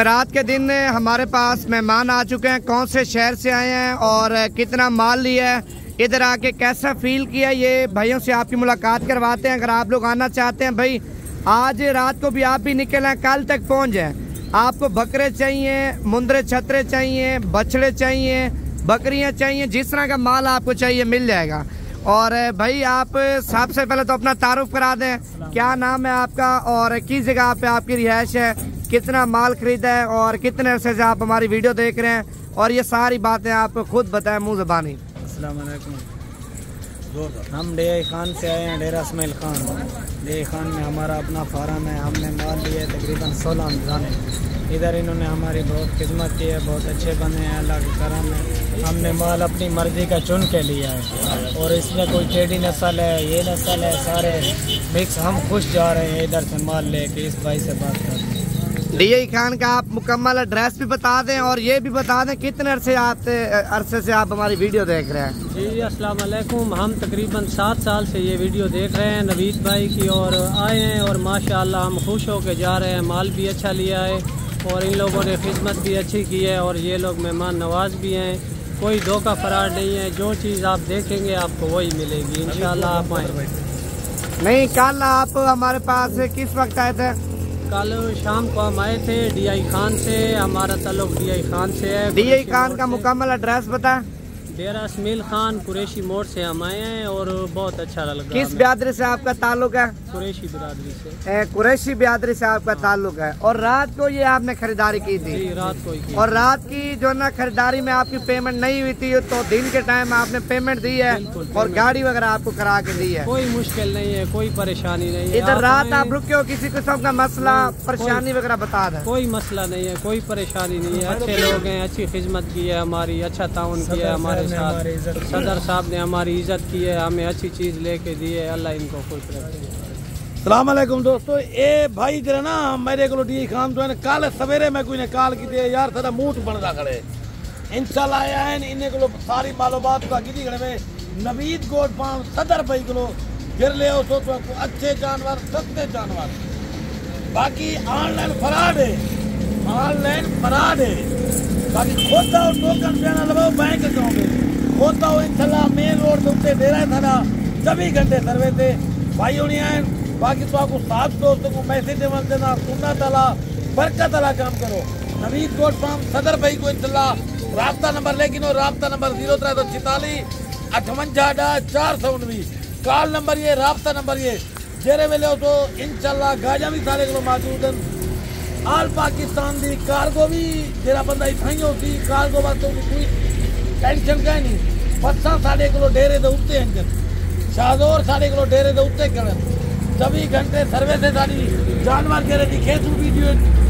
रात के दिन हमारे पास मेहमान आ चुके हैं, कौन से शहर से आए हैं और कितना माल लिया है, इधर आके कैसा फील किया, ये भाइयों से आपकी मुलाकात करवाते हैं। अगर आप लोग आना चाहते हैं भाई, आज रात को भी आप भी निकलें, कल तक पहुंच जाए। आपको बकरे चाहिए, मुंदरे छतरे चाहिए, बछड़े चाहिए, बकरियां चाहिए, जिस तरह का माल आपको चाहिए मिल जाएगा। और भाई आप सबसे पहले तो अपना तारुफ करा दें, क्या नाम है आपका और किस जगह पे आपकी रिहाइश है, कितना माल खरीदा है और कितने अरसे से आप हमारी वीडियो देख रहे हैं, और ये सारी बातें आप खुद बताएं मुँह ज़बानी। अस्सलाम वालेकुम। हम डेरा खान से आए हैं, डेरा इस्माइल खान। डेरा खान में हमारा अपना फार्म है, हमने माल लिया है तकरीबन 16 जाने। इधर इन्होंने हमारी बहुत खिदमत की है, बहुत अच्छे बने हैं, अल्लाह के करम है। हमने माल अपनी मर्ज़ी का चुन के लिया है और इसमें कोई टेढ़ी नस्ल है, ये नस्ल है, सारे मिक्स। हम खुश जा रहे हैं इधर से माल लेके। इस भाई से बात करते हैं। डीआई खान का आप मुकम्मल एड्रेस भी बता दें और ये भी बता दें कितने अरसे से आप हमारी वीडियो देख रहे हैं। जी अस्सलाम वालेकुम। हम तकरीबन 7 साल से ये वीडियो देख रहे हैं नवीद भाई की, और आए हैं और माशाअल्लाह हम खुश होकर जा रहे हैं। माल भी अच्छा लिया है और इन लोगों ने खिदमत भी अच्छी की है और ये लोग मेहमान नवाज भी हैं। कोई धोखा फरार नहीं है, जो चीज़ आप देखेंगे आपको वही मिलेगी इंशाल्लाह। आप आए। नहीं, कल आप हमारे पास किस वक्त आए थे? कल शाम को हम आए थे डीआई खान से। हमारा ताल्लुक डीआई खान से है। डीआई खान का मुकम्मल एड्रेस बता। डेरा इस्माइल खान कुरैशी मोड़ से हम आए हैं और बहुत अच्छा लगा। किस बिरादरी से आपका ताल्लुक है? कुरैशी बिरादरी से। कुरैशी बिरादरी से आपका ताल्लुक है। और रात को ये आपने खरीदारी की थी? जी रात को ही की। और रात की जो ना खरीदारी में आपकी पेमेंट नहीं हुई थी, तो दिन के टाइम आपने पेमेंट दी है और गाड़ी वगैरह आपको करा के दी है? कोई मुश्किल नहीं है, कोई परेशानी नहीं है। इधर रात आप रुके हो, किसी किस्म का मसला परेशानी वगैरह बता दें? कोई मसला नहीं है, कोई परेशानी नहीं है। अच्छे लोग हैं, अच्छी खिदमत की है हमारी, अच्छा ताउन किया है हमारे साथ। सदर साहब ने हमारी इज्जत की है, हमें अच्छी चीज़ लेके दी है। अल्लाह इनको खुश रखे। सलाम अलैकुम दोस्तों। ये भाई जरा ना मेरे को डी खान तो कल सवेरे मैं कोई ने कॉल की थी यार, सारा मूठ बनता खड़े इंशाल्लाह आया है। इन्हें को सारी मालूमात की खड़े में नवीद गोट फार्म सदर भाई को गिर ले तो अच्छे जानवर, सस्ते जानवर। बाकी ऑनलाइन फ्रॉड है, ऑनलाइन फ्रॉड है। बाकी खोता हो टोकन देना लगाओ बैंक अकाउंट में होता हो इंशाल्लाह। मेन रोड के उत्ते दे रहा है थाना 24 घंटे सर्वे थे भाई होनी आए। बाकी तो आपको साथ दोस्तों को मैसेज देना, सुनना तला बरकत वाला काम करो। नवीद गोट फार्म सदर भाई को इंशाल्लाह राब्ता नंबर, लेकिन वो राब्ता नंबर 0346 58 419 कॉल नंबर, ये राब्ता नंबर ये जेरे वेले हो तो इंशाल्लाह गाजा भी सारे को मौजूद हैं। आल पाकिस्तान दी कार्गो भी जेरा बंदा इथाई होती कार्गो वास्तों की कोई टेंशन का नहीं। बसा साढ़े को डेरे दे उत्ते हैं, शाहजोर साढ़े को डेरे दे उत्ते करें 24 घंटे सर्वे से सारी जानवर के रही खेतू वीडियो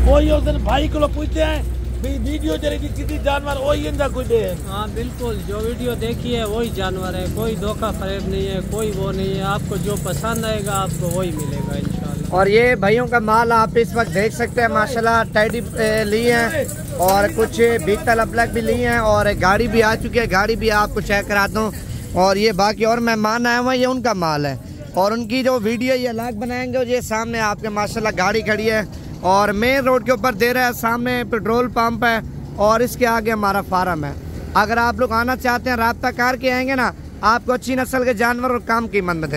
कोई उस दिन भाई को पूछते हैं भी वीडियो जरी किसी जानवर वही इंदा कोई दे। हाँ बिल्कुल, जो वीडियो देखी है वही जानवर है, कोई धोखा फरेब नहीं है, कोई वो नहीं है। आपको जो पसंद आएगा आपको वही मिलेगा इंशाल्लाह। और ये भाइयों का माल आप इस वक्त देख सकते हैं माशाल्लाह। टैडी लिए हैं और कुछ बिग तल ब्लैक भी लिए हैं और गाड़ी भी आ चुकी है, गाड़ी भी आपको चेक कराता हूँ। और ये बाकी और मेहमान आए हुए हैं, ये उनका माल है और उनकी जो वीडियो ये अलग बनाएंगे। ये सामने आपके माशाल्लाह गाड़ी खड़ी है और मेन रोड के ऊपर दे रहा है, सामने पेट्रोल पंप है और इसके आगे हमारा फार्म है। अगर आप लोग आना चाहते हैं, राब्ता करके आएंगे ना, आपको अच्छी नस्ल के जानवर और कम कीमत में देंगे।